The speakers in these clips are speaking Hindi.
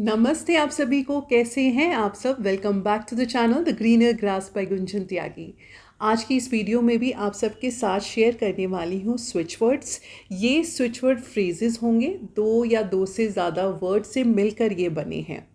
नमस्ते आप सभी को। कैसे हैं आप सब? Welcome back to the channel the greener grass by Gunjan Tyagi. आज की इस वीडियो में भी आप सबके साथ शेयर करने वाली हूँ स्विच वर्ड्स। ये स्विच वर्ड फ्रेजेस होंगे, दो या दो से ज़्यादा वर्ड से मिलकर ये बने हैं।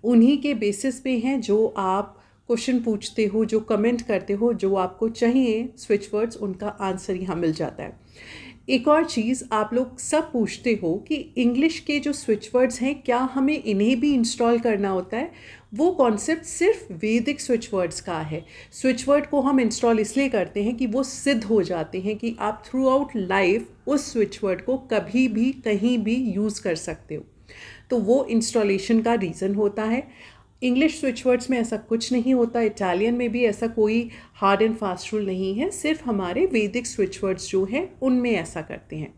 उन्हीं के बेसिस पे हैं जो आप क्वेश्चन पूछते हो, जो कमेंट करते हो, जो आपको चाहिए स्विच वर्ड्स, उनका आंसर यहाँ मिल जाता है। एक और चीज़, आप लोग सब पूछते हो कि इंग्लिश के जो स्विच वर्ड्स हैं क्या हमें इन्हें भी इंस्टॉल करना होता है। वो कॉन्सेप्ट सिर्फ वैदिक स्विच वर्ड्स का है। स्विच वर्ड को हम इंस्टॉल इसलिए करते हैं कि वो सिद्ध हो जाते हैं कि आप थ्रू आउट लाइफ उस स्विच वर्ड को कभी भी कहीं भी यूज़ कर सकते हो। तो वो इंस्टॉलेशन का रीज़न होता है। इंग्लिश स्विच वर्ड्स में ऐसा कुछ नहीं होता, इटालियन में भी ऐसा कोई हार्ड एंड फास्ट रूल नहीं है, सिर्फ हमारे वैदिक स्विच वर्ड्स जो हैं उनमें ऐसा करते हैं।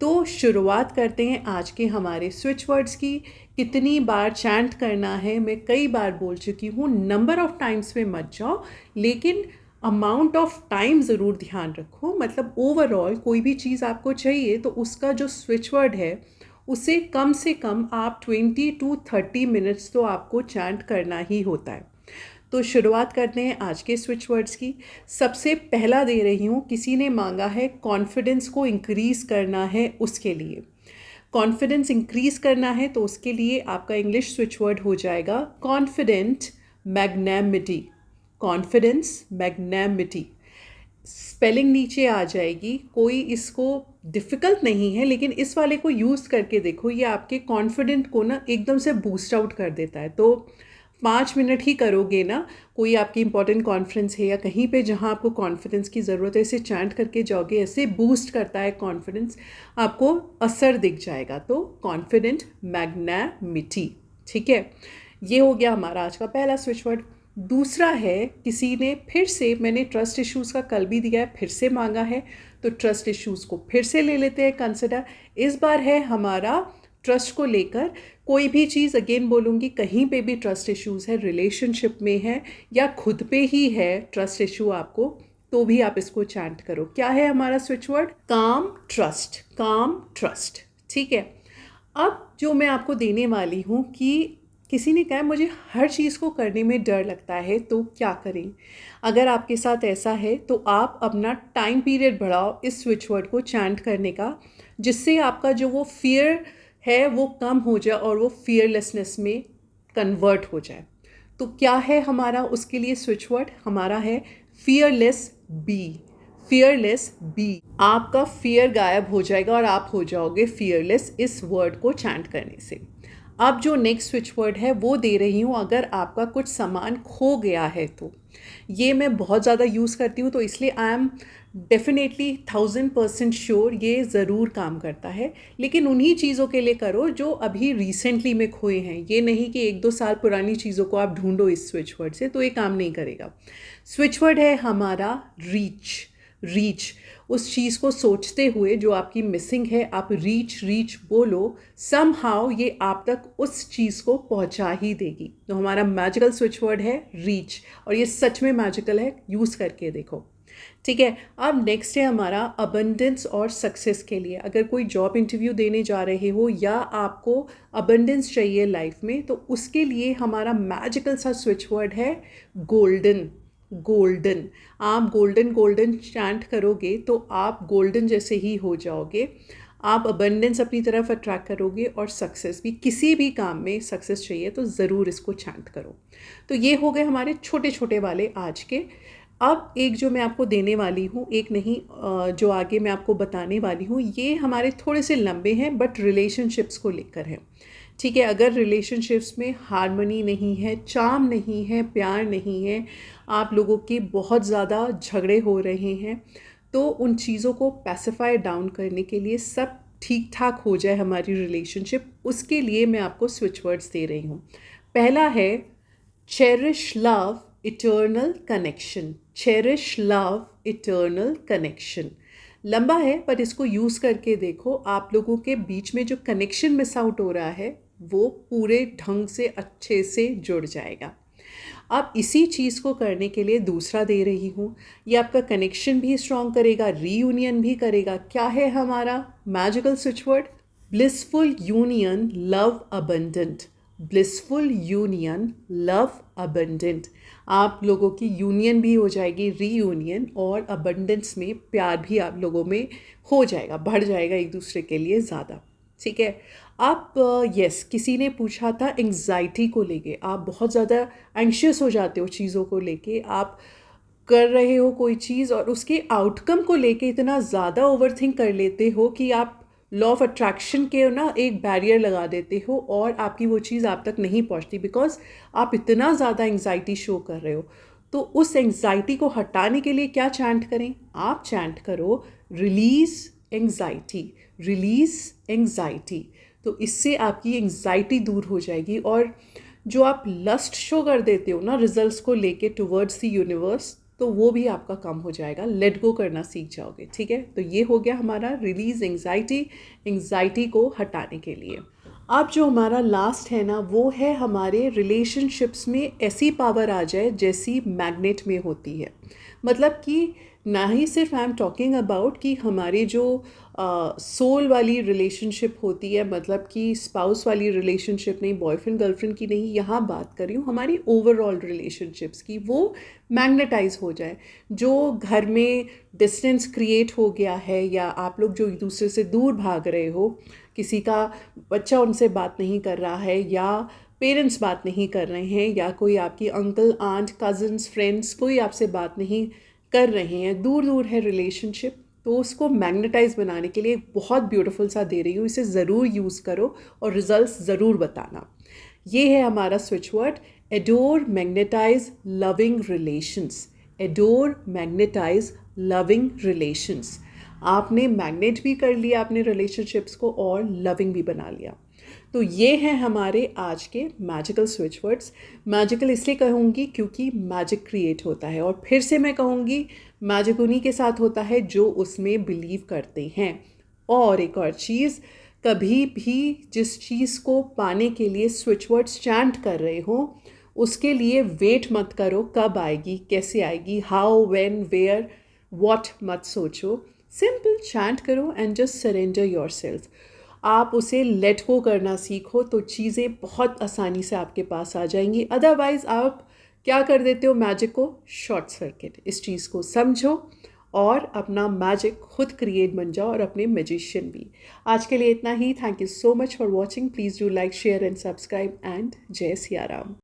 तो शुरुआत करते हैं आज के हमारे स्विच वर्ड्स की। कितनी बार चैंट करना है मैं कई बार बोल चुकी हूँ, नंबर ऑफ टाइम्स में मत जाओ, लेकिन अमाउंट ऑफ टाइम ज़रूर ध्यान रखो। मतलब ओवरऑल कोई भी चीज़ आपको चाहिए तो उसका जो स्विच वर्ड है उसे कम से कम आप 20 to 30 मिनट्स तो आपको चैंट करना ही होता है। तो शुरुआत करते हैं आज के स्विच वर्ड्स की। सबसे पहला दे रही हूँ, किसी ने मांगा है कॉन्फिडेंस को इंक्रीज़ करना है उसके लिए। कॉन्फिडेंस इंक्रीज़ करना है तो उसके लिए आपका इंग्लिश स्विच वर्ड हो जाएगा कॉन्फिडेंट मैग्नेमिटी। कॉन्फिडेंस मैग्नेमिटी स्पेलिंग नीचे आ जाएगी, कोई इसको डिफ़िकल्ट नहीं है, लेकिन इस वाले को यूज़ करके देखो, ये आपके कॉन्फिडेंट को ना एकदम से बूस्ट आउट कर देता है। तो 5 मिनट ही करोगे ना, कोई आपकी इंपॉर्टेंट कॉन्फ्रेंस है या कहीं पे जहाँ आपको कॉन्फिडेंस की ज़रूरत है, इसे चैंट करके जाओगे, ऐसे बूस्ट करता है कॉन्फिडेंस, आपको असर दिख जाएगा। तो कॉन्फिडेंट मैग्नेमिटी, ठीक है। ये हो गया हमारा आज का पहला स्विच वर्ड। दूसरा है, किसी ने फिर से, मैंने ट्रस्ट इश्यूज़ का कल भी दिया है, फिर से मांगा है, तो ट्रस्ट इश्यूज़ को फिर से ले लेते हैं कंसिडर। इस बार है हमारा ट्रस्ट को लेकर, कोई भी चीज़ अगेन बोलूँगी, कहीं पे भी ट्रस्ट इश्यूज़ है, रिलेशनशिप में है या खुद पे ही है ट्रस्ट इशू आपको, तो भी आप इसको चैंट करो। क्या है हमारा स्विच वर्ड? काम ट्रस्ट, काम ट्रस्ट, ठीक है। अब जो मैं आपको देने वाली हूँ कि किसी ने कहा मुझे हर चीज़ को करने में डर लगता है, तो क्या करें? अगर आपके साथ ऐसा है तो आप अपना टाइम पीरियड बढ़ाओ इस स्विच वर्ड को चैंट करने का, जिससे आपका जो वो फियर है वो कम हो जाए और वो फियरलेसनेस में कन्वर्ट हो जाए। तो क्या है हमारा उसके लिए स्विच वर्ड? हमारा है फियरलेस बी। फियरलेस बी, आपका फियर गायब हो जाएगा और आप हो जाओगे फियरलेस इस वर्ड को चैंट करने से। अब जो नेक्स्ट स्विच वर्ड है वो दे रही हूँ, अगर आपका कुछ सामान खो गया है तो। ये मैं बहुत ज़्यादा यूज़ करती हूँ, तो इसलिए आई एम डेफिनेटली 1000% श्योर ये ज़रूर काम करता है। लेकिन उन्हीं चीज़ों के लिए करो जो अभी रिसेंटली में खोए हैं, ये नहीं कि 1-2 साल पुरानी चीज़ों को आप ढूंढो इस स्विच वर्ड से, तो ये काम नहीं करेगा। स्विच वर्ड है हमारा रीच। रीच, उस चीज़ को सोचते हुए जो आपकी मिसिंग है, आप रीच रीच बोलो, समहाउ ये आप तक उस चीज़ को पहुंचा ही देगी। तो हमारा मैजिकल स्विच वर्ड है रीच, और ये सच में मैजिकल है, यूज़ करके देखो, ठीक है। अब नेक्स्ट है हमारा अबंडेंस और सक्सेस के लिए। अगर कोई जॉब इंटरव्यू देने जा रहे हो या आपको अबंडेंस चाहिए लाइफ में, तो उसके लिए हमारा मैजिकल सा स्विच वर्ड है गोल्डन। गोल्डन, आप गोल्डन गोल्डन चैंट करोगे तो आप गोल्डन जैसे ही हो जाओगे। आप अबंडेंस अपनी तरफ अट्रैक्ट करोगे और सक्सेस भी, किसी भी काम में सक्सेस चाहिए तो ज़रूर इसको चैंट करो। तो ये हो गए हमारे छोटे छोटे वाले आज के। अब एक जो मैं आपको देने वाली हूँ, एक नहीं, जो आगे मैं आपको बताने वाली हूँ, ये हमारे थोड़े से लंबे हैं बट रिलेशनशिप्स को लेकर हैं, ठीक है। अगर रिलेशनशिप्स में हार्मनी नहीं है, चार्म नहीं है, प्यार नहीं है, आप लोगों के बहुत ज़्यादा झगड़े हो रहे हैं, तो उन चीज़ों को पैसिफाई डाउन करने के लिए, सब ठीक ठाक हो जाए हमारी रिलेशनशिप, उसके लिए मैं आपको स्विच वर्ड्स दे रही हूँ। पहला है cherish love eternal connection. Cherish love eternal connection, लंबा है पर इसको यूज़ करके देखो, आप लोगों के बीच में जो कनेक्शन मिस आउट हो रहा है वो पूरे ढंग से अच्छे से जुड़ जाएगा। अब इसी चीज़ को करने के लिए दूसरा दे रही हूँ, ये आपका कनेक्शन भी स्ट्रॉन्ग करेगा, रीयूनियन भी करेगा। क्या है हमारा magical switch word? Blissful union love abundant. Blissful union, love abundant. आप लोगों की यूनियन भी हो जाएगी, रीयूनियन, और अबंडेंस में प्यार भी आप लोगों में हो जाएगा, बढ़ जाएगा एक दूसरे के लिए ज़्यादा। ठीक है। आप यस किसी ने पूछा था एंग्जाइटी को लेके, आप बहुत ज़्यादा एंग्शियस हो जाते हो चीज़ों को लेके, आप कर रहे हो कोई चीज़ और उसके आउटकम को लेके इतना ज़्यादा ओवरथिंक कर लेते हो कि आप लॉ ऑफ अट्रैक्शन के ना एक बैरियर लगा देते हो और आपकी वो चीज़ आप तक नहीं पहुंचती, बिकॉज आप इतना ज़्यादा एंग्जाइटी शो कर रहे हो। तो उस एंग्जाइटी को हटाने के लिए क्या चैंट करें? आप चैंट करो रिलीज़ एंग्जाइटी, रिलीज़ एंग्जाइटी। तो इससे आपकी एंग्जाइटी दूर हो जाएगी, और जो आप लस्ट शो कर देते हो ना रिजल्ट्स को लेके टुवर्ड्स द यूनिवर्स, तो वो भी आपका कम हो जाएगा, लेट गो करना सीख जाओगे। ठीक है, तो ये हो गया हमारा रिलीज एंग्जाइटी, एंग्जाइटी को हटाने के लिए। अब जो हमारा लास्ट है ना, वो है हमारे रिलेशनशिप्स में ऐसी पावर आ जाए जैसी मैग्नेट में होती है। मतलब कि ना ही सिर्फ आई एम टॉकिंग अबाउट कि हमारी जो सोल वाली रिलेशनशिप होती है, मतलब कि स्पाउस वाली रिलेशनशिप नहीं, बॉयफ्रेंड गर्लफ्रेंड की नहीं, यहाँ बात कर रही हूँ हमारी ओवरऑल रिलेशनशिप्स की, वो मैग्नेटाइज हो जाए। जो घर में डिस्टेंस क्रिएट हो गया है, या आप लोग जो एक दूसरे से दूर भाग रहे हो, किसी का बच्चा उनसे बात नहीं कर रहा है, या पेरेंट्स बात नहीं कर रहे हैं, या कोई आपकी अंकल आंट कज़न्स फ्रेंड्स कोई आपसे बात नहीं कर रहे हैं, दूर दूर है रिलेशनशिप, तो उसको मैग्नेटाइज बनाने के लिए बहुत ब्यूटीफुल सा दे रही हूँ, इसे ज़रूर यूज़ करो और रिजल्ट्स ज़रूर बताना। ये है हमारा switch word, adore, magnetise, loving relations. Adore, magnetise, loving relations. आपने मैग्नेट भी कर लिया अपने रिलेशनशिप्स को और लविंग भी बना लिया। तो ये हैं हमारे आज के मैजिकल स्विच वर्ड्स। मैजिकल इसलिए कहूँगी क्योंकि मैजिक क्रिएट होता है, और फिर से मैं कहूँगी मैजिक उन्हीं के साथ होता है जो उसमें बिलीव करते हैं। और एक और चीज़, कभी भी जिस चीज़ को पाने के लिए स्विच वर्ड्स चैंट कर रहे हो, उसके लिए वेट मत करो कब आएगी, कैसे आएगी, हाउ, व्हेन, वेयर, व्हाट मत सोचो। सिंपल चैंट करो एंड जस्ट सरेंडर योरसेल्फ। आप उसे लेट गो करना सीखो तो चीज़ें बहुत आसानी से आपके पास आ जाएंगी। अदरवाइज़ आप क्या कर देते हो, मैजिक को शॉर्ट सर्किट। इस चीज़ को समझो और अपना मैजिक खुद क्रिएट बन जाओ और अपने मैजिशियन भी। आज के लिए इतना ही। Thank you so much for watching. Please do like, share and subscribe, and जय सिया राम।